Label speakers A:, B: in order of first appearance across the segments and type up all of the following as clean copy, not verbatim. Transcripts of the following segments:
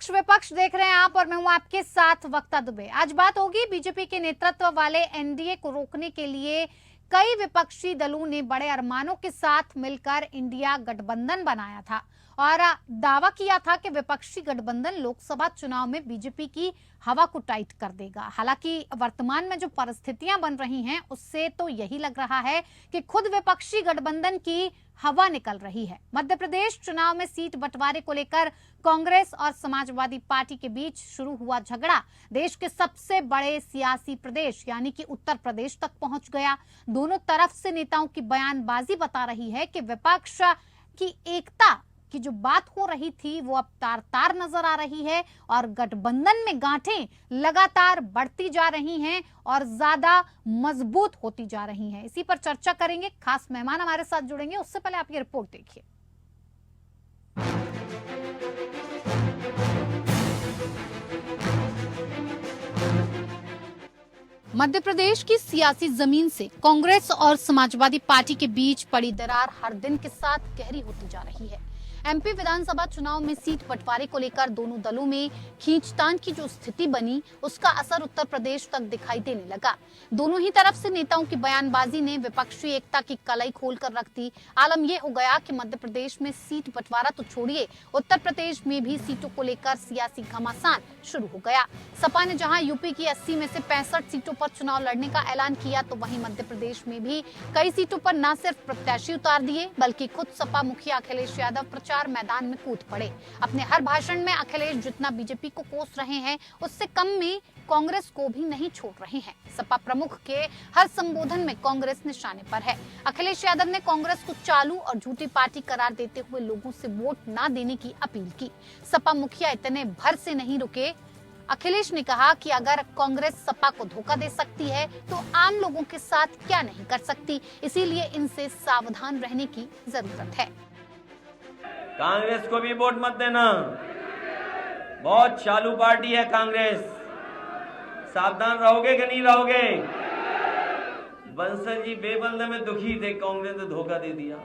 A: पक्ष विपक्ष देख रहे हैं आप और मैं हूं आपके साथ वक्ता दुबे। आज बात होगी बीजेपी के नेतृत्व वाले एनडीए को रोकने के लिए कई विपक्षी दलों ने बड़े अरमानों के साथ मिलकर इंडिया गठबंधन बनाया था और दावा किया था कि विपक्षी गठबंधन लोकसभा चुनाव में बीजेपी की हवा को टाइट कर देगा। हालांकि वर्तमान में जो परिस्थितियां बन रही हैं उससे तो यही लग रहा है कि खुद विपक्षी गठबंधन की हवा निकल रही है। मध्य प्रदेश चुनाव में सीट बंटवारे को लेकर कांग्रेस और समाजवादी पार्टी के बीच शुरू हुआ झगड़ा देश के सबसे बड़े सियासी प्रदेश यानी कि उत्तर प्रदेश तक पहुंच गया। दोनों तरफ से नेताओं की बयानबाजी बता रही है कि विपक्ष की एकता की जो बात हो रही थी वो अब तार तार नजर आ रही है और गठबंधन में गांठें लगातार बढ़ती जा रही हैं और ज्यादा मजबूत होती जा रही हैं। इसी पर चर्चा करेंगे, खास मेहमान हमारे साथ जुड़ेंगे। उससे पहले आप ये रिपोर्ट देखिए। मध्य प्रदेश की सियासी जमीन से कांग्रेस और समाजवादी पार्टी के बीच पड़ी दरार हर दिन के साथ गहरी होती जा रही है। एमपी विधानसभा चुनाव में सीट बंटवारे को लेकर दोनों दलों में खींचतान की जो स्थिति बनी उसका असर उत्तर प्रदेश तक दिखाई देने लगा। दोनों ही तरफ से नेताओं की बयानबाजी ने विपक्षी एकता की कलाई खोलकर रख दी। आलम यह हो गया कि मध्य प्रदेश में सीट बंटवारा तो छोड़िए, उत्तर प्रदेश में भी सीटों को लेकर सियासी घमासान शुरू हो गया। सपा ने जहां यूपी की 80 में से 65 सीटों पर चुनाव लड़ने का ऐलान किया तो वहीं मध्य प्रदेश में भी कई सीटों पर न सिर्फ प्रत्याशी उतार दिए बल्कि खुद सपा मुखिया अखिलेश यादव प्रचार मैदान में कूद पड़े। अपने हर भाषण में अखिलेश जितना बीजेपी को कोस रहे हैं उससे कम में कांग्रेस को भी नहीं छोड़ रहे हैं। सपा प्रमुख के हर संबोधन में कांग्रेस निशाने पर है। अखिलेश यादव ने कांग्रेस को चालू और झूठी पार्टी करार देते हुए लोगों से वोट ना देने की अपील की। सपा मुखिया इतने भर से नहीं रुके। अखिलेश ने कहा कि अगर कांग्रेस सपा को धोखा दे सकती है तो आम लोगों के साथ क्या नहीं कर सकती, इसीलिए इनसे सावधान रहने की जरूरत है।
B: कांग्रेस को भी वोट मत देना, बहुत चालू पार्टी है कांग्रेस। सावधान रहोगे कि नहीं रहोगे? बंसल जी बेबंद में दुखी थे, कांग्रेस ने धोखा दे दिया।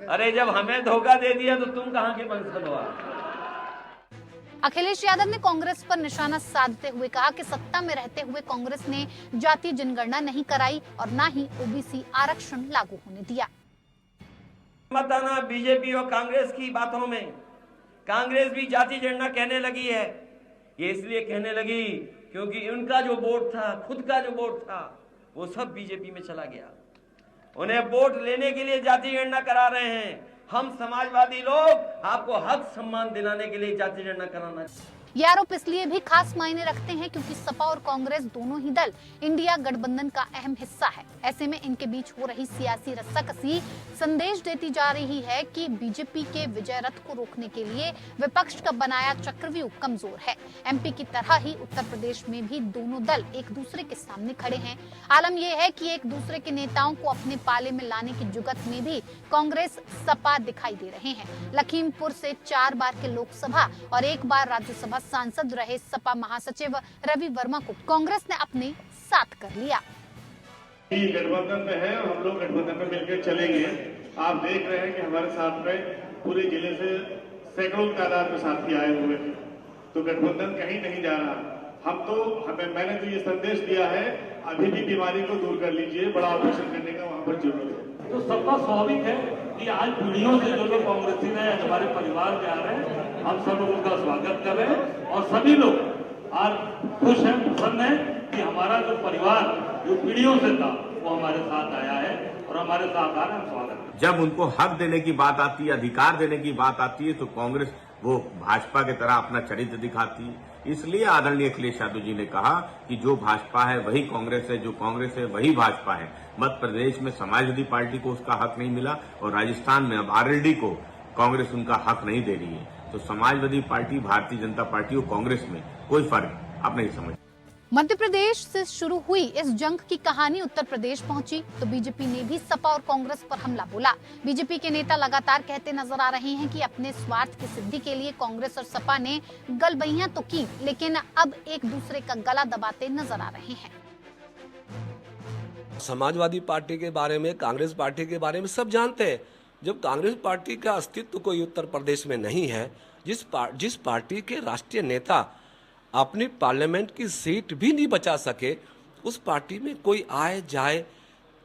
B: अरे जब हमें धोखा दे दिया तो तुम कहां के बंसल हो?
A: अखिलेश यादव ने कांग्रेस पर निशाना साधते हुए कहा कि सत्ता में रहते हुए कांग्रेस ने जातीय जनगणना नहीं कराई और न ही ओबीसी आरक्षण लागू होने दिया।
B: मत आना बीजेपी और कांग्रेस की बातों में। कांग्रेस भी जाति जनगणना कहने लगी है। ये इसलिए कहने लगी क्योंकि उनका जो वोट था, खुद का जो वोट था, वो सब बीजेपी में चला गया। उन्हें वोट लेने के लिए जाति जनगणना करा रहे हैं। हम समाजवादी लोग आपको हक सम्मान दिलाने के लिए जाति जनगणना कराना।
A: ये आरोप इसलिए भी खास मायने रखते हैं क्योंकि सपा और कांग्रेस दोनों ही दल इंडिया गठबंधन का अहम हिस्सा है। ऐसे में इनके बीच हो रही सियासी रस्साकसी संदेश देती जा रही है कि बीजेपी के विजय रथ को रोकने के लिए विपक्ष का बनाया चक्रव्यूह कमजोर है। एमपी की तरह ही उत्तर प्रदेश में भी दोनों दल एक दूसरे के सामने खड़े हैं। आलम यह है कि एक दूसरे के नेताओं को अपने पाले में लाने की जुगत में भी कांग्रेस सपा दिखाई दे रहे हैं। लखीमपुर से 4 बार के लोकसभा और 1 बार राज्यसभा सांसद रहे सपा महासचिव रवि वर्मा को कांग्रेस ने अपने साथ कर लिया।
C: गठबंधन में है और हम लोग गठबंधन में मिलकर चलेंगे। आप देख रहे हैं कि हमारे साथ में पूरे जिले से सैकड़ों तादाद में साथी आए हुए हैं, तो गठबंधन कहीं नहीं जा रहा। मैंने तो ये संदेश दिया है, अभी भी बीमारी को दूर कर लीजिए, बड़ा ऑपरेशन करने का वहां पर जरूरत है।
D: तो सबका स्वाभाविक है कि आज पीढ़ियों से जो लोग कांग्रेसी रहे हमारे परिवार में आ रहे हैं, हम सब लोग उनका स्वागत कर रहे हैं और सभी लोग आज खुश हैं, प्रसन्न हैं कि हमारा जो परिवार जो पीढ़ियों से था वो हमारे साथ आया है और हमारे साथ आ रहे हैं। स्वागत।
E: जब उनको हक देने की बात आती है, अधिकार देने की बात आती है तो कांग्रेस वो भाजपा की तरह अपना चरित्र दिखाती है। इसलिए आदरणीय अखिलेश यादव जी ने कहा कि जो भाजपा है वही कांग्रेस है, जो कांग्रेस है वही भाजपा है। मध्य प्रदेश में समाजवादी पार्टी को उसका हक नहीं मिला और राजस्थान में अब आरएलडी को कांग्रेस उनका हक नहीं दे रही है। तो समाजवादी पार्टी, भारतीय जनता पार्टी और कांग्रेस में कोई फर्क आप नहीं समझ।
A: मध्य प्रदेश से शुरू हुई इस जंग की कहानी उत्तर प्रदेश पहुंची तो बीजेपी ने भी सपा और कांग्रेस पर हमला बोला। बीजेपी के नेता लगातार कहते नजर आ रहे हैं कि अपने स्वार्थ की सिद्धि के लिए कांग्रेस और सपा ने गलबैयां तो की, लेकिन अब एक दूसरे का गला दबाते नजर आ रहे हैं।
F: समाजवादी पार्टी के बारे में, कांग्रेस पार्टी के बारे में सब जानते हैं। जब कांग्रेस पार्टी का अस्तित्व कोई उत्तर प्रदेश में नहीं है, जिस पार्टी के राष्ट्रीय नेता अपनी पार्लियामेंट की सीट भी नहीं बचा सके, उस पार्टी में कोई आए जाए,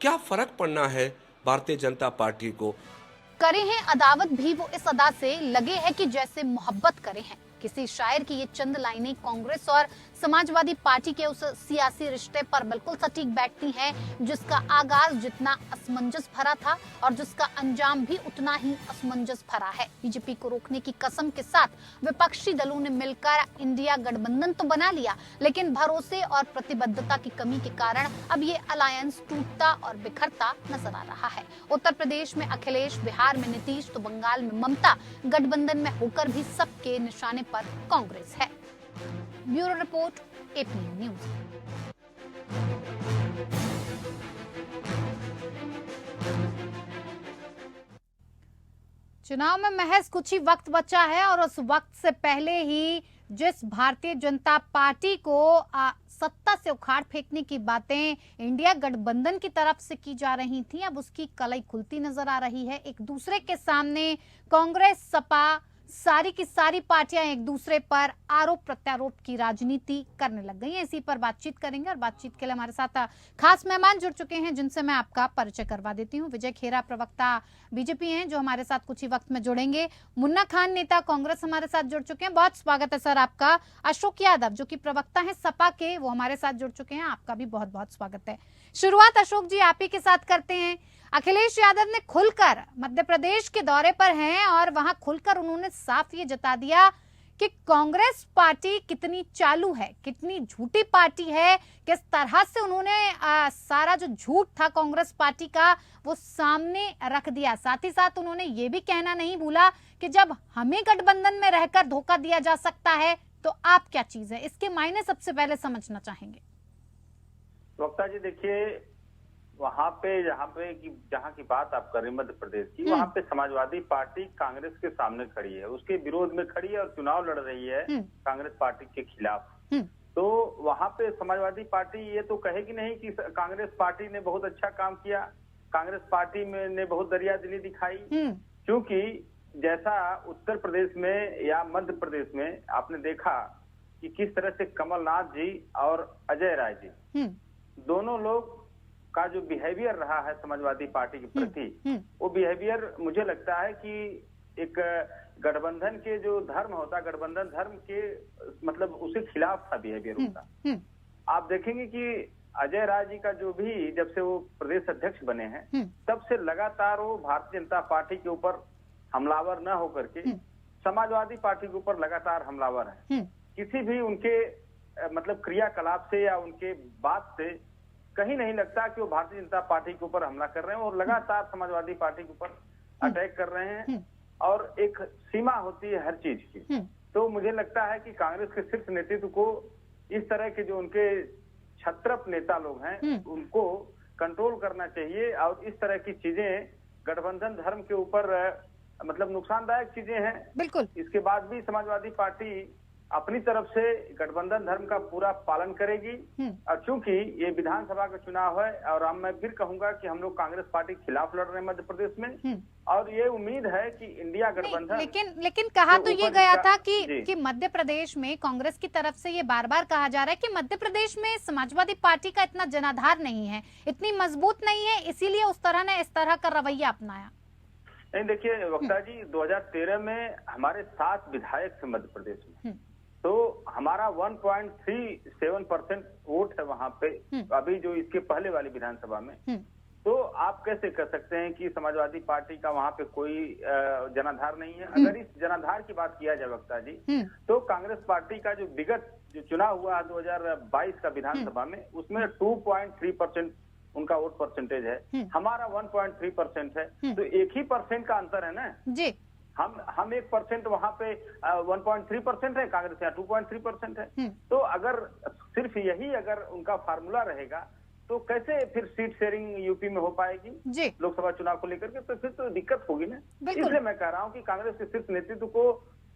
F: क्या फर्क पड़ना है भारतीय जनता पार्टी को?
A: करे हैं अदावत भी वो इस अदा से लगे हैं कि जैसे मोहब्बत करे हैं। किसी शायर की ये चंद लाइनें कांग्रेस और समाजवादी पार्टी के उस सियासी रिश्ते पर बिल्कुल सटीक बैठती हैं जिसका आगाज जितना असमंजस भरा था और जिसका अंजाम भी उतना ही असमंजस भरा है। बीजेपी को रोकने की कसम के साथ विपक्षी दलों ने मिलकर इंडिया गठबंधन तो बना लिया, लेकिन भरोसे और प्रतिबद्धता की कमी के कारण अब ये अलायंस टूटता और बिखरता नजर आ रहा है। उत्तर प्रदेश में अखिलेश, बिहार में नीतीश तो बंगाल में ममता गठबंधन में होकर भी सबके निशाने पर कांग्रेस है। Bureau report, AP news. चुनाव में महज कुछ ही वक्त बचा है और उस वक्त से पहले ही जिस भारतीय जनता पार्टी को सत्ता से उखाड़ फेंकने की बातें इंडिया गठबंधन की तरफ से की जा रही थी, अब उसकी कलई खुलती नजर आ रही है। एक दूसरे के सामने कांग्रेस, सपा, सारी की सारी पार्टियां एक दूसरे पर आरोप प्रत्यारोप की राजनीति करने लग गई हैं। इसी पर बातचीत करेंगे और बातचीत के लिए हमारे साथ खास मेहमान जुड़ चुके हैं जिनसे मैं आपका परिचय करवा देती हूं। विजय खेरा, प्रवक्ता बीजेपी हैं, जो हमारे साथ कुछ ही वक्त में जुड़ेंगे। मुन्ना खान, नेता कांग्रेस, हमारे साथ जुड़ चुके हैं। बहुत स्वागत है सर आपका। अशोक यादव, जो कि प्रवक्ता हैं सपा के, वो हमारे साथ जुड़ चुके हैं। आपका भी बहुत बहुत स्वागत है। शुरुआत अशोक जी आप ही के साथ करते हैं। अखिलेश यादव ने खुलकर मध्य प्रदेश के दौरे पर हैं और वहां खुलकर उन्होंने साफ ये जता दिया कि कांग्रेस पार्टी कितनी चालू है, कितनी झूठी पार्टी है, किस तरह से उन्होंने सारा जो झूठ था कांग्रेस पार्टी का वो सामने रख दिया। साथ ही साथ उन्होंने ये भी कहना नहीं भूला कि जब हमें गठबंधन में रहकर धोखा दिया जा सकता है तो आप क्या चीज है। इसके मायने सबसे पहले समझना चाहेंगे।
G: वक्ता जी देखिए, वहाँ पे जहाँ की बात आप कर रहे हैं मध्य प्रदेश की, वहाँ पे समाजवादी पार्टी कांग्रेस के सामने खड़ी है, उसके विरोध में खड़ी है और चुनाव लड़ रही है कांग्रेस पार्टी के खिलाफ। तो वहाँ पे समाजवादी पार्टी ये तो कहेगी नहीं कि कांग्रेस पार्टी ने बहुत अच्छा काम किया, कांग्रेस पार्टी में ने बहुत दरियादिली दिखाई, क्योंकि जैसा उत्तर प्रदेश में या मध्य प्रदेश में आपने देखा कि किस तरह से कमलनाथ जी और अजय राय जी दोनों लोग का जो बिहेवियर रहा है समाजवादी पार्टी के प्रति, वो बिहेवियर मुझे लगता है कि एक गठबंधन के जो धर्म होता, गठबंधन धर्म के मतलब उसके खिलाफ था बिहेवियर उनका। आप देखेंगे कि अजय राय जी का जो भी जब से वो प्रदेश अध्यक्ष बने हैं तब से लगातार वो भारतीय जनता पार्टी के ऊपर हमलावर न होकर के समाजवादी पार्टी के ऊपर लगातार हमलावर है। किसी भी उनके मतलब क्रियाकलाप से या उनके बात से कहीं नहीं लगता कि वो भारतीय जनता पार्टी के ऊपर हमला कर रहे हैं और लगातार समाजवादी पार्टी के ऊपर अटैक कर रहे हैं और एक सीमा होती है हर चीज की। तो मुझे लगता है कि कांग्रेस के शीर्ष नेतृत्व को इस तरह के जो उनके छत्रप नेता लोग हैं उनको कंट्रोल करना चाहिए और इस तरह की चीजें गठबंधन धर्म के ऊपर मतलब नुकसानदायक चीजें हैं।
A: बिल्कुल।
G: इसके बाद भी समाजवादी पार्टी अपनी तरफ से गठबंधन धर्म का पूरा पालन करेगी और चूंकि ये विधानसभा का चुनाव है और मैं फिर कहूंगा कि हम लोग कांग्रेस पार्टी के खिलाफ लड़ रहे हैं मध्य प्रदेश में और ये उम्मीद है कि इंडिया गठबंधन
A: लेकिन कहा तो ये गया था कि मध्य प्रदेश में कांग्रेस की तरफ से ये बार बार कहा जा रहा है कि मध्य प्रदेश में समाजवादी पार्टी का इतना जनाधार नहीं है, इतनी मजबूत नहीं है, इसीलिए उस तरह ने इस तरह का रवैया अपनाया।
G: नहीं देखिए वक्ता जी, 2013 में हमारे 7 विधायक थे मध्य प्रदेश में, तो हमारा 1.37% वोट है वहां पे अभी जो इसके पहले वाली विधानसभा में। तो आप कैसे कर सकते हैं कि समाजवादी पार्टी का वहां पे कोई जनाधार नहीं है। अगर इस जनाधार की बात किया जाए वक्ता जी, तो कांग्रेस पार्टी का जो विगत जो चुनाव हुआ 2022 का विधानसभा में उसमें 2.3% उनका वोट परसेंटेज है, हमारा 1.3% है, तो 1 ही % का अंतर है ना
A: जी।
G: हम 1% वहां पे 1.3% है, कांग्रेस यहाँ 2.3% है। तो अगर सिर्फ यही अगर उनका फार्मूला रहेगा तो कैसे फिर सीट शेयरिंग यूपी में हो पाएगी लोकसभा चुनाव को लेकर के, तो फिर तो दिक्कत होगी ना। इसलिए मैं कह रहा हूँ कि कांग्रेस के शीर्ष नेतृत्व को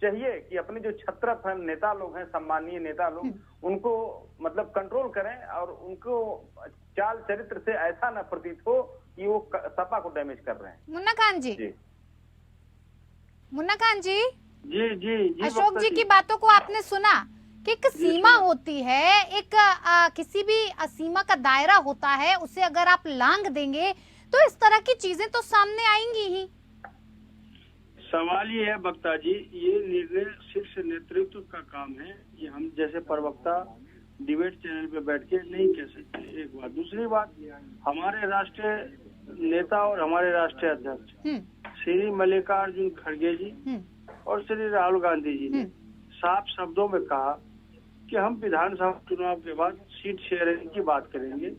G: चाहिए कि अपने जो छत्रप नेता लोग हैं, सम्मानीय नेता लोग, उनको मतलब कंट्रोल करें और उनको चाल चरित्र से ऐसा न प्रतीत हो कि वो सपा को डैमेज कर रहे हैं।
A: मुन्ना खान जी, मुन्ना खान जी,
G: जी
A: अशोक जी की बातों को आपने सुना कि एक सीमा होती है, एक किसी भी सीमा का दायरा होता है, उसे अगर आप लांघ देंगे तो इस तरह की चीजें तो सामने आएंगी ही।
H: सवाल ये है वक्ता जी, ये निर्णय शीर्ष नेतृत्व का काम है। ये हम जैसे प्रवक्ता डिबेट चैनल पे बैठ के नहीं कह सकते। एक बात, दूसरी बात, हमारे राष्ट्रीय नेता और हमारे राष्ट्रीय अध्यक्ष श्री मल्लिकार्जुन खड़गे जी और श्री राहुल गांधी जी ने साफ शब्दों में कहा कि हम विधानसभा चुनाव के बाद सीट शेयरिंग की बात करेंगे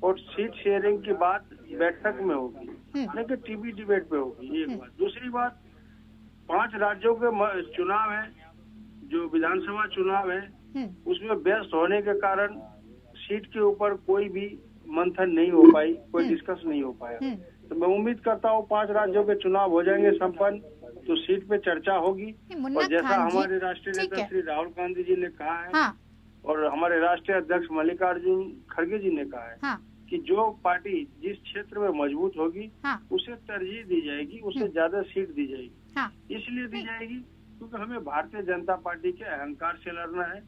H: और सीट शेयरिंग की बात बैठक में होगी, न कि टीवी डिबेट में होगी। एक बात, दूसरी बात, 5 राज्यों के चुनाव है, जो विधानसभा चुनाव है, उसमें व्यस्त होने के कारण सीट के ऊपर कोई भी मंथन नहीं हो पाई, कोई डिस्कस नहीं हो पाया। तो मैं उम्मीद करता हूँ 5 राज्यों के चुनाव हो जाएंगे संपन्न, तो सीट पे चर्चा होगी। और जैसा हमारे राष्ट्रीय नेता श्री राहुल गांधी जी ने कहा है,
A: हाँ।
H: और हमारे राष्ट्रीय अध्यक्ष मल्लिकार्जुन खड़गे जी ने कहा है,
A: हाँ।
H: कि जो पार्टी जिस क्षेत्र में मजबूत होगी,
A: हाँ।
H: उसे तरजीह दी जाएगी, उसे ज्यादा सीट दी जाएगी।
A: हाँ।
H: इसलिए दी जाएगी क्योंकि हमें भारतीय जनता पार्टी के अहंकार से लड़ना है,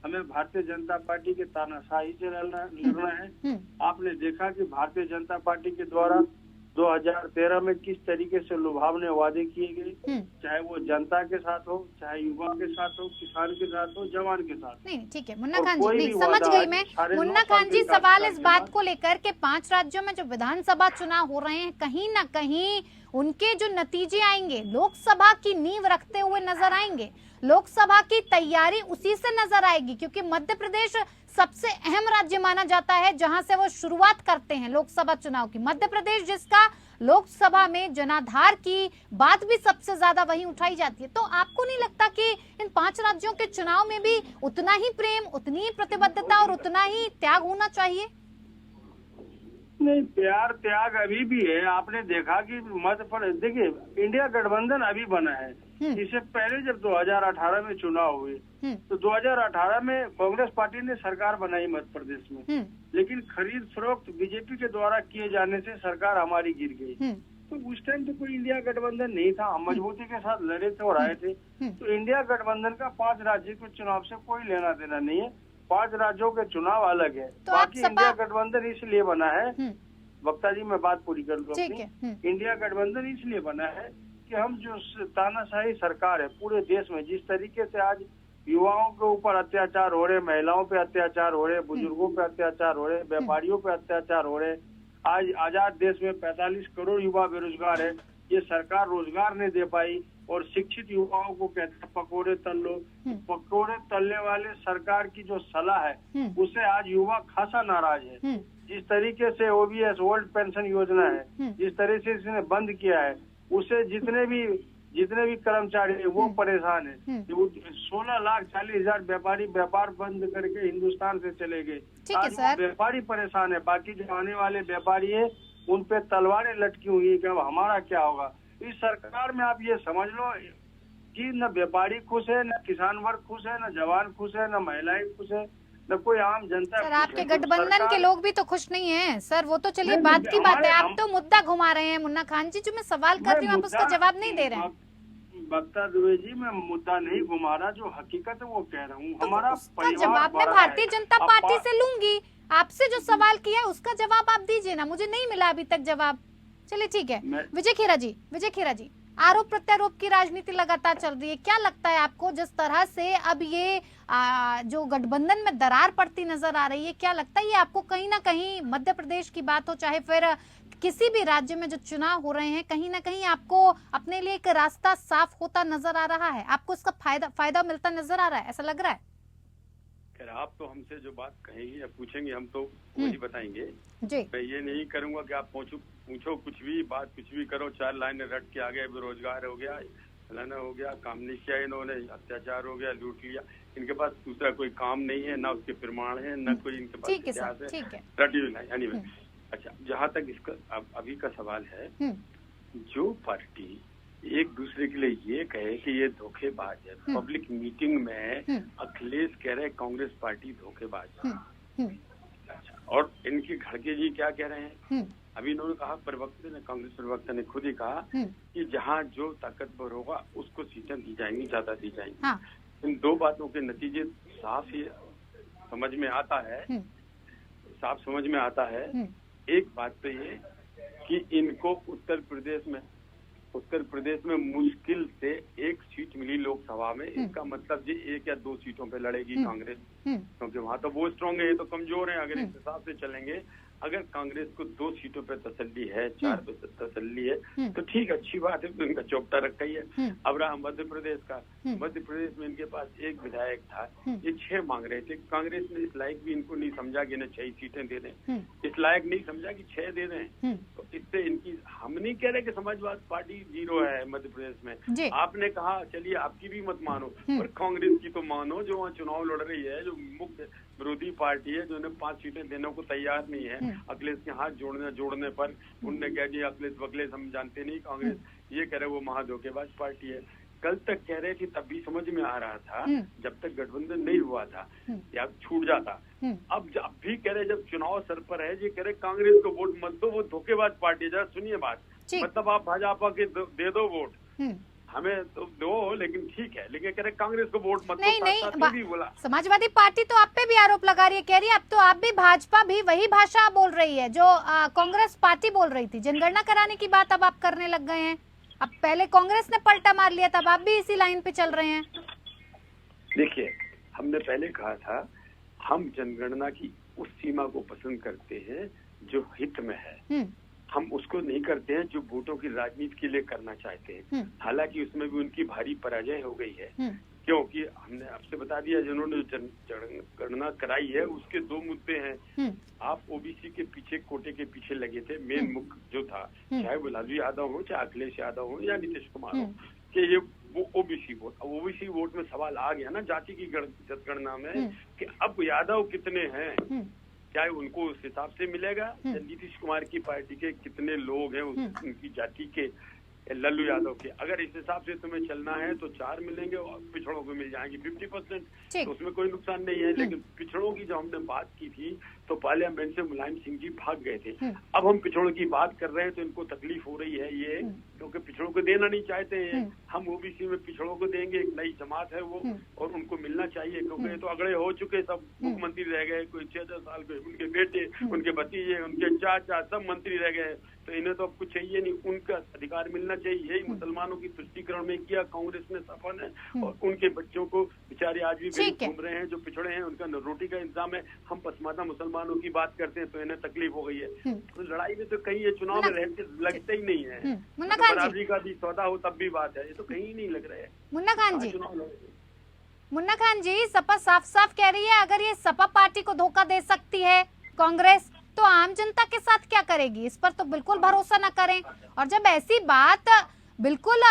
H: हमें भारतीय जनता पार्टी के तानाशाही से लड़ना है। आपने देखा कि भारतीय जनता पार्टी के द्वारा 2013 में किस तरीके से लुभावने वादे किए गए, चाहे वो जनता के साथ हो, चाहे युवा के साथ हो, किसान के साथ हो, जवान के साथ।
A: नहीं ठीक है मुन्ना खान जी, नहीं समझ गई मैं। मुन्ना खान जी, सवाल इस बात को लेकर के 5 राज्यों में जो विधानसभा चुनाव हो रहे हैं, कहीं ना कहीं उनके जो नतीजे आएंगे लोकसभा की नींव रखते हुए नजर आएंगे, लोकसभा की तैयारी उसी से नजर आएगी, क्योंकि मध्य प्रदेश सबसे अहम राज्य माना जाता है जहां से वो शुरुआत करते हैं लोकसभा चुनाव की। मध्य प्रदेश जिसका लोकसभा में जनाधार की बात भी सबसे ज्यादा वहीं उठाई जाती है। तो आपको नहीं लगता कि इन 5 राज्यों के चुनाव में भी उतना ही प्रेम, उतनी ही प्रतिबद्धता और उतना ही त्याग होना चाहिए?
H: नहीं, प्यार त्याग अभी भी है। आपने देखा कि मध्य प्रदेश, देखिए इंडिया गठबंधन अभी बना है, इससे पहले जब 2018 में चुनाव हुए तो 2018 में कांग्रेस पार्टी ने सरकार बनाई मध्य प्रदेश में, लेकिन खरीद फरोख्त बीजेपी के द्वारा किए जाने से सरकार हमारी गिर गई। तो उस टाइम तो कोई इंडिया गठबंधन नहीं था, हम मजबूती के साथ लड़े थे और आए थे। तो इंडिया गठबंधन का 5 राज्यों के चुनाव से कोई लेना देना नहीं है, 5 राज्यों के चुनाव अलग है।
A: तो
H: बाकी इंडिया गठबंधन इसलिए बना है, वक्ता जी मैं बात पूरी कर लूं अपनी। इंडिया गठबंधन इसलिए बना है कि हम जो तानाशाही सरकार है पूरे देश में, जिस तरीके से आज युवाओं के ऊपर अत्याचार हो रहे, महिलाओं पे अत्याचार हो रहे, बुजुर्गों पे अत्याचार हो रहे, व्यापारियों पे अत्याचार हो रहे, आज आजाद देश में 45 करोड़ युवा बेरोजगार है, ये सरकार रोजगार नहीं दे पाई और शिक्षित युवाओं को कहते हैं पकोड़े तल लो। पकोड़े तलने वाले सरकार की जो सलाह है उससे आज युवा खासा नाराज है। जिस तरीके से OBS ओल्ड पेंशन योजना है, जिस तरह से इसने बंद किया है, उससे जितने भी कर्मचारी है वो परेशान है। 16,40,000 व्यापारी व्यापार बंद करके हिंदुस्तान से चले गए, आज वो व्यापारी परेशान है। बाकी जो आने वाले व्यापारी है उन पे तलवारें लटकी हुई है कि अब हमारा क्या होगा। इस सरकार में आप ये समझ लो कि न व्यापारी खुश है, न किसान वर्ग खुश है, न जवान खुश है, न महिलाएं खुश है, न कोई आम जनता।
A: सर आपके गठबंधन के लोग भी तो खुश नहीं हैं सर, वो तो चलिए बात की बात है, आप तो मुद्दा घुमा रहे हैं। मुन्ना खान जी, जो मैं सवाल कर रही हूँ आप उसका जवाब नहीं दे रहे हैं।
H: वक्ता दुबे जी, मैं मुद्दा नहीं घुमा रहा, जो हकीकत है वो कह रहा हूँ। हमारा
A: उसका जवाब मैं भारतीय जनता पार्टी से लूंगी, आपसे जो सवाल किया है उसका जवाब आप दीजिए ना, मुझे नहीं मिला अभी तक जवाब। चलिए ठीक है, विजय खेरा जी, आरोप प्रत्यारोप की राजनीति लगातार चल रही है, क्या लगता है आपको जिस तरह से अब ये जो गठबंधन में दरार पड़ती नजर आ रही है, क्या लगता है ये आपको कहीं ना कहीं मध्य प्रदेश की बात हो चाहे फिर किसी भी राज्य में जो चुनाव हो रहे हैं, कहीं ना कहीं आपको अपने लिए एक रास्ता साफ होता नजर आ रहा है, आपको इसका फायदा मिलता नजर आ रहा है, ऐसा लग रहा है?
I: आप तो हमसे जो बात कहेंगे या पूछेंगे हम तो वही बताएंगे जी। मैं ये नहीं करूंगा कि आप पूछो कुछ भी बात, कुछ भी करो, 4 लाइनें रट के आ गए, बेरोजगार हो गया, फलाना हो गया, काम नहीं किया इन्होंने, अत्याचार हो गया, लूट लिया। इनके पास दूसरा कोई काम नहीं है, ना उसके प्रमाण है, ना कोई इनके पास इतिहास है, रटी हुई नहीं। एनीवे, अच्छा, जहाँ तक इसका अभी का सवाल है, जो पार्टी एक दूसरे के लिए ये कहे कि ये धोखेबाज है, पब्लिक मीटिंग में अखिलेश कह रहे कांग्रेस पार्टी धोखेबाज है, अच्छा, और इनके खड़गे जी क्या कह रहे हैं, अभी इन्होंने कहा, प्रवक्ता ने, कांग्रेस प्रवक्ता ने खुद ही कहा कि जहां जो ताकतवर होगा उसको सीटें दी जाएंगी, ज्यादा दी जाएंगी।
A: हाँ।
I: इन दो बातों के नतीजे साफ ही समझ में आता है, साफ समझ में आता है। एक बात तो ये कि इनको उत्तर प्रदेश में मुश्किल से एक सीट मिली लोकसभा में। इसका मतलब ये 1 या 2 सीटों पे लड़ेगी कांग्रेस, क्योंकि वहां तो वो स्ट्रांग है, ये तो कमजोर है। अगर इस हिसाब से चलेंगे, अगर कांग्रेस को 2 सीटों पे तसल्ली है, 4 पे तसल्ली है, तो ठीक, अच्छी बात है, तो इनका चौपटा रखा ही है। अब रहा मध्य प्रदेश का, मध्य प्रदेश में इनके पास 1 विधायक था, ये 6 मांग रहे थे। कांग्रेस ने इस लायक भी इनको नहीं समझा कि इन्हें 6 सीटें दे दें, इस लायक नहीं समझा कि 6 दे दें। तो इससे इनकी, हम नहीं कह रहे कि समाजवादी पार्टी 0 है मध्य प्रदेश में। आपने कहा, चलिए आपकी भी मत मानो, पर कांग्रेस की तो मानो, जो वहाँ चुनाव लड़ रही है, जो मुख्य विरोधी पार्टी है, जो उन्हें 5 सीटें देने को तैयार नहीं है। अखिलेश के हाथ जोड़ने पर उनने कह दिया अखिलेश वकलेश हम जानते नहीं। कांग्रेस ये कह रहे वो महाधोखेबाज पार्टी है। कल तक कह रहे थे, तब भी समझ में आ रहा था, जब तक गठबंधन नहीं हुआ था या छूट जाता। अब भी कह रहे, जब चुनाव सर पर है, ये कह रहे कांग्रेस को वोट मत दो, वो धोखेबाज पार्टी है। जरा सुनिए बात, मतलब आप भाजपा के दे दो वोट, हमें तो दो, लेकिन ठीक है, लेकिन कह रहे कांग्रेस को वोट मत दो। नहीं, भी बोला
A: समाजवादी पार्टी तो आप पे भी आरोप लगा रही है, कह रही है अब तो आप भी, भाजपा भी वही भाषा बोल रही है जो कांग्रेस पार्टी बोल रही थी। जनगणना कराने की बात अब आप करने लग गए हैं। अब पहले कांग्रेस ने पलटा मार लिया, तब आप भी इसी लाइन पे चल रहे हैं।
I: देखिए, हमने पहले कहा था, हम जनगणना की उस सीमा को पसंद करते हैं जो हित में है। हम उसको नहीं करते हैं जो वोटों की राजनीति के लिए करना चाहते हैं। हालांकि उसमें भी उनकी भारी पराजय हो गई है, क्योंकि हमने आपसे बता दिया, जिन्होंने जनगणना कराई है उसके 2 मुद्दे हैं। आप ओबीसी के पीछे, कोटे के पीछे लगे थे। मेन मुख्य जो था, चाहे वो लालू यादव हो, चाहे अखिलेश यादव हो या नीतीश कुमार हो, कि ये वो ओबीसी वोट, अब ओबीसी वोट में सवाल आ गया ना जाति की जनगणना में, कि अब यादव कितने हैं, क्या उनको उस हिसाब से मिलेगा? नीतीश कुमार की पार्टी के कितने लोग हैं उनकी जाति के, लल्लू यादव के, अगर इस हिसाब से तुम्हें चलना है तो 4 मिलेंगे और पिछड़ों को मिल जाएंगे 50%, तो उसमें कोई नुकसान नहीं है। लेकिन पिछड़ों की जो हमने बात की थी, तो पार्लियामेंट से मुलायम सिंह जी भाग गए थे। अब हम पिछड़ों की बात कर रहे हैं तो इनको तकलीफ हो रही है ये, क्योंकि पिछड़ों को देना नहीं चाहते हैं। हम ओबीसी में पिछड़ों को देंगे, एक नई जमात है वो, और उनको मिलना चाहिए, क्योंकि तो अगड़े हो चुके, सब मुख्यमंत्री रह गए, कोई 6-6 साल के, उनके बेटे, उनके भतीजे, उनके चाचा, सब मंत्री रह गए, तो इन्हें तो अब कुछ चाहिए नहीं, उनका अधिकार मिलना चाहिए। यही मुसलमानों की तुष्टीकरण में किया कांग्रेस ने सफल है, और उनके बच्चों को बेचारे आज भी घूम रहे हैं जो पिछड़े हैं, उनका रोटी का इंतजाम है। हम पसमानदा मुसलमानों की बात करते हैं तो इन्हें तकलीफ हो गई है। तो लड़ाई में तो कहीं ये चुनाव में रहते लगते ही नहीं है। बराबरी का भी सौदा हो तब भी बात है, ये तो कहीं नहीं लग रहा है।
A: मुन्ना खान जी, सपा साफ साफ कह रही है, अगर ये सपा पार्टी को धोखा दे सकती है कांग्रेस, तो आम जनता के साथ क्या करेगी? इस पर तो बिल्कुल भरोसा न करें। और जब ऐसी बात बिल्कुल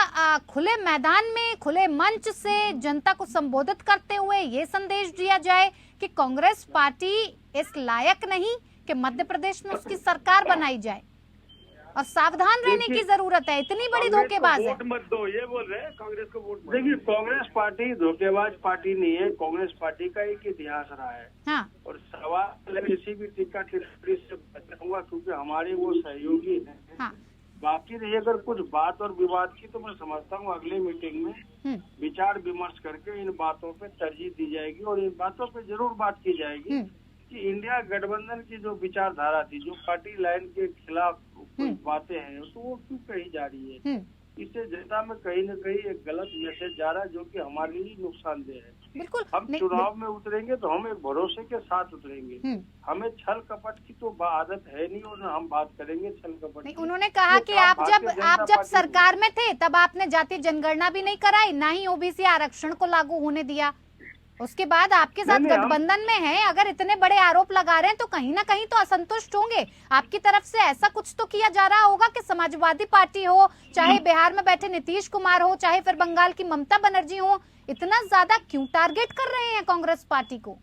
A: खुले मैदान में, खुले मंच से जनता को संबोधित करते हुए ये संदेश दिया जाए कि कांग्रेस पार्टी इस लायक नहीं कि मध्य प्रदेश में उसकी सरकार बनाई जाए, और सावधान रहने की जरूरत है, इतनी बड़ी धोखेबाज है।
I: वोट मत दो, ये बोल रहे हैं कांग्रेस को वोट मत।
H: देखिए, कांग्रेस पार्टी धोखेबाज पार्टी नहीं है, कांग्रेस पार्टी का एक इतिहास रहा है।
A: हाँ।
H: और सवाल किसी भी टीका टिप्पणी से बचूंगा, क्योंकि हमारे वो सहयोगी हैं। हाँ। बाकी रही अगर कुछ बात और विवाद की, तो मैं समझता हूँ अगले मीटिंग में विचार विमर्श करके इन बातों पे तरजीह दी जाएगी, और इन बातों पे जरूर बात की जाएगी कि इंडिया गठबंधन की जो विचारधारा थी, जो पार्टी लाइन के खिलाफ बातें हैं, तो वो क्यों कही जा रही है। इससे जनता में कहीं न कहीं एक गलत मैसेज जा रहा है, जो कि हमारे लिए नुकसानदेह है।
A: बिल्कुल,
H: हम चुनाव में उतरेंगे तो हम एक भरोसे के साथ उतरेंगे। हमें छल कपट की तो आदत है नहीं, और हम बात करेंगे छल कपट की।
A: उन्होंने कहा कि आप जब सरकार में थे तब आपने जातीय जनगणना भी नहीं कराई, ना ही ओबीसी आरक्षण को लागू होने दिया। उसके बाद आपके साथ गठबंधन में है, अगर इतने बड़े आरोप लगा रहे हैं तो कहीं ना कहीं तो असंतुष्ट होंगे। आपकी तरफ से ऐसा कुछ तो किया जा रहा होगा कि समाजवादी पार्टी हो, चाहे बिहार में बैठे नीतीश कुमार हो, चाहे फिर बंगाल की ममता बनर्जी हो, इतना ज्यादा क्यों टारगेट कर रहे हैं कांग्रेस पार्टी को?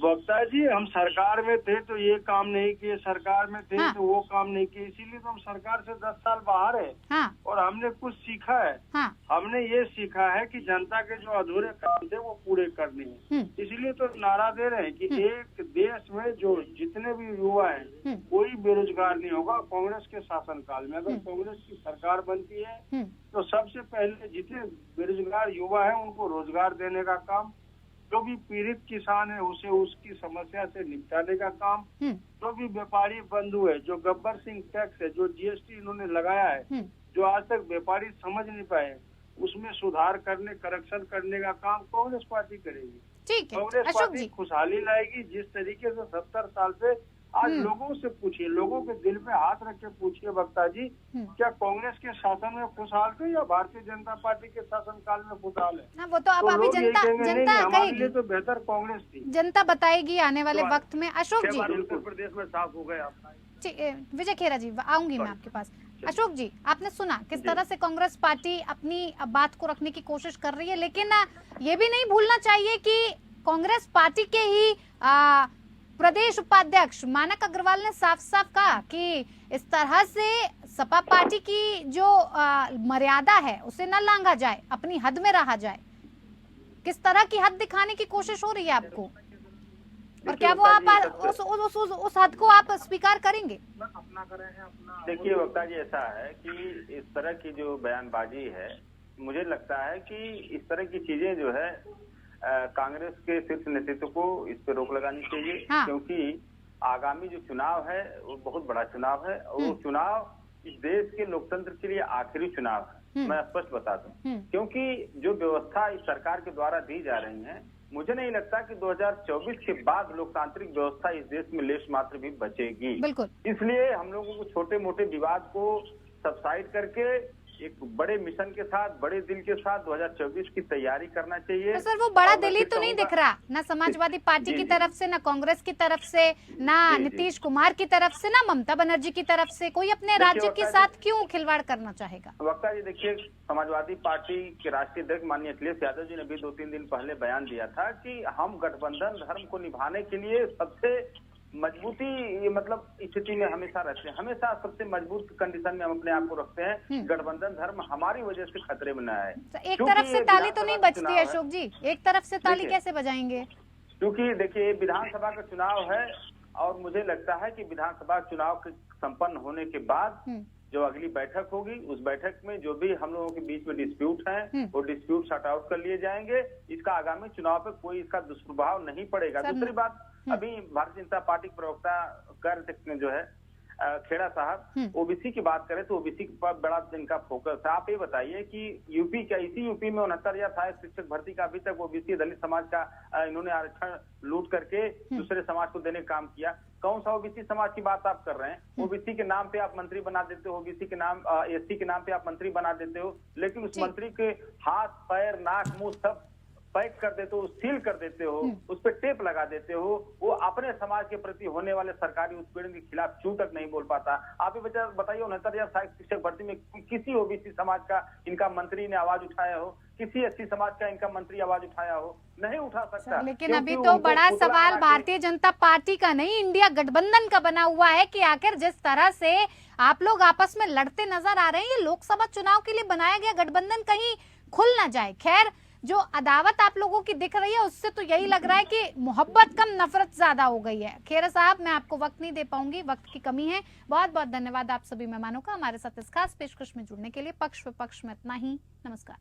H: वक्ता जी, हम सरकार में थे तो ये काम नहीं किए, सरकार में थे तो वो काम नहीं किए, इसीलिए तो हम सरकार से 10 साल बाहर है। और हमने कुछ सीखा है। हमने ये सीखा है कि जनता के जो अधूरे काम थे वो पूरे करने हैं। इसलिए तो नारा दे रहे हैं कि एक देश में जो जितने भी युवा हैं कोई बेरोजगार नहीं होगा कांग्रेस के शासनकाल में। अगर कांग्रेस की सरकार बनती है तो सबसे पहले जितने बेरोजगार युवा हैं उनको रोजगार देने का काम, जो भी पीड़ित किसान है उसे उसकी समस्या से निपटाने का काम, जो भी व्यापारी बंधु है, जो गब्बर सिंह टैक्स है, जो जीएसटी इन्होंने लगाया है, जो आज तक व्यापारी समझ नहीं पाए, उसमें सुधार करने, करेक्शन करने का काम कांग्रेस पार्टी करेगी।
A: ठीक है,
H: कांग्रेस पार्टी खुशहाली लाएगी। जिस तरीके से 70 साल से आज लोगों से पूछिए, लोगों के दिल पे हाथ रख के पूछिए वक्ता जी, क्या कांग्रेस के शासन में खुशहाल थे या भारतीय जनता पार्टी के शासनकाल में खुशहाल है?
A: वो तो अब अभी जनता
H: हमारे लिए तो बेहतर कांग्रेस थी।
A: जनता बताएगी आने वाले वक्त में। अशोक जी,
I: उत्तर प्रदेश में साफ हो गया।
A: विजय खेरा जी, आऊंगी मैं आपके पास। अशोक जी, आपने सुना किस तरह से कांग्रेस पार्टी अपनी बात को रखने की कोशिश कर रही है, लेकिन ये भी नहीं भूलना चाहिए कि कांग्रेस पार्टी के ही प्रदेश उपाध्यक्ष मानक अग्रवाल ने साफ साफ कहा कि इस तरह से सपा पार्टी की जो मर्यादा है उसे न लांघा जाए, अपनी हद में रहा जाए। किस तरह की हद दिखाने की कोशिश हो रही है आपको, और क्या वो आप उस हद को आप स्वीकार करेंगे?
G: देखिए वक्ता जी, ऐसा है कि इस तरह की जो बयानबाजी है, मुझे लगता है कि इस तरह की चीजें जो है कांग्रेस के शीर्ष नेतृत्व को इस पे रोक लगानी चाहिए। क्योंकि आगामी जो चुनाव है वो बहुत बड़ा चुनाव है, और वो चुनाव इस देश के लोकतंत्र के लिए आखिरी चुनाव है। मैं स्पष्ट बता दूं, क्योंकि जो व्यवस्था इस सरकार के द्वारा दी जा रही है, मुझे नहीं लगता कि 2024 के बाद लोकतांत्रिक व्यवस्था इस देश में लेश मात्र भी बचेगी। इसलिए हम लोगों को छोटे मोटे विवाद को सबसाइड करके एक बड़े मिशन के साथ, बड़े दिल के साथ 2024 की तैयारी करना चाहिए।
A: तो सर वो बड़ा दिल ही तो नहीं दिख रहा, ना समाजवादी पार्टी की तरफ से, ना कांग्रेस की तरफ से, ना नीतीश कुमार की तरफ से, ना ममता बनर्जी की तरफ से। कोई अपने राज्य के साथ क्यों खिलवाड़ करना चाहेगा?
G: वक्ता जी देखिए, समाजवादी पार्टी के राष्ट्रीय अध्यक्ष माननीय अखिलेश यादव जी ने भी 2-3 दिन पहले बयान दिया था कि हम गठबंधन धर्म को निभाने के लिए सबसे मजबूती, ये मतलब स्थिति में हमेशा रहते हैं, हमेशा सबसे मजबूत कंडीशन में हम अपने आप को रखते हैं। गठबंधन धर्म हमारी वजह से खतरे में न आए।
A: एक तरफ से ताली तो नहीं बजती है अशोक जी, एक तरफ से ताली कैसे बजाएंगे?
G: क्योंकि देखिए विधानसभा का चुनाव है, और मुझे लगता है कि विधानसभा चुनाव के संपन्न होने के बाद जो अगली बैठक होगी, उस बैठक में जो भी हम लोगों के बीच में डिस्प्यूट हैं, वो डिस्प्यूट सॉर्ट आउट कर लिए जाएंगे। इसका आगामी चुनाव पे कोई इसका दुष्प्रभाव नहीं पड़ेगा। दूसरी बात, अभी भारतीय जनता पार्टी के प्रवक्ता कर जो है खेड़ा साहब, ओबीसी की बात करें तो ओबीसी पर बड़ा इनका फोकस है। आप ये बताइए कि यूपी का, इसी यूपी में 69,000 सहायक शिक्षक भर्ती का अभी तक ओबीसी दलित समाज का इन्होंने आरक्षण लूट करके दूसरे समाज को देने का काम किया। कौन सा ओबीसी समाज की बात आप कर रहे हैं? ओबीसी के नाम पे आप मंत्री बना देते हो, ओबीसी के नाम एससी के नाम पे आप मंत्री बना देते हो, लेकिन उस मंत्री के हाथ, पैर, नाक, मुंह सब पैक कर देते हो, सील कर देते हो, उस पर टेप लगा देते हो। वो अपने समाज के प्रति होने वाले सरकारी उत्पीड़न के खिलाफ चू तक नहीं बोल पाता। आप ही बताइए, 69,000 सहायक शिक्षक भर्ती में किसी ओबीसी समाज का इनका मंत्री ने आवाज उठाया हो? किसी एससी समाज का इनका मंत्री आवाज उठाया हो? नहीं उठा सकता।
A: लेकिन अभी तो बड़ा सवाल भारतीय जनता पार्टी का नहीं, इंडिया गठबंधन का बना हुआ है कि आखिर जिस तरह से आप लोग आपस में लड़ते नजर आ रहे हैं, ये लोकसभा चुनाव के लिए बनाया गया गठबंधन कहीं खुल ना जाए। खैर, जो अदावत आप लोगों की दिख रही है उससे तो यही लग रहा है कि मोहब्बत कम नफरत ज्यादा हो गई है। खेरा साहब, मैं आपको वक्त नहीं दे पाऊंगी, वक्त की कमी है। बहुत बहुत धन्यवाद आप सभी मेहमानों का हमारे साथ इस खास पेशकश में जुड़ने के लिए। पक्ष विपक्ष में इतना ही, नमस्कार।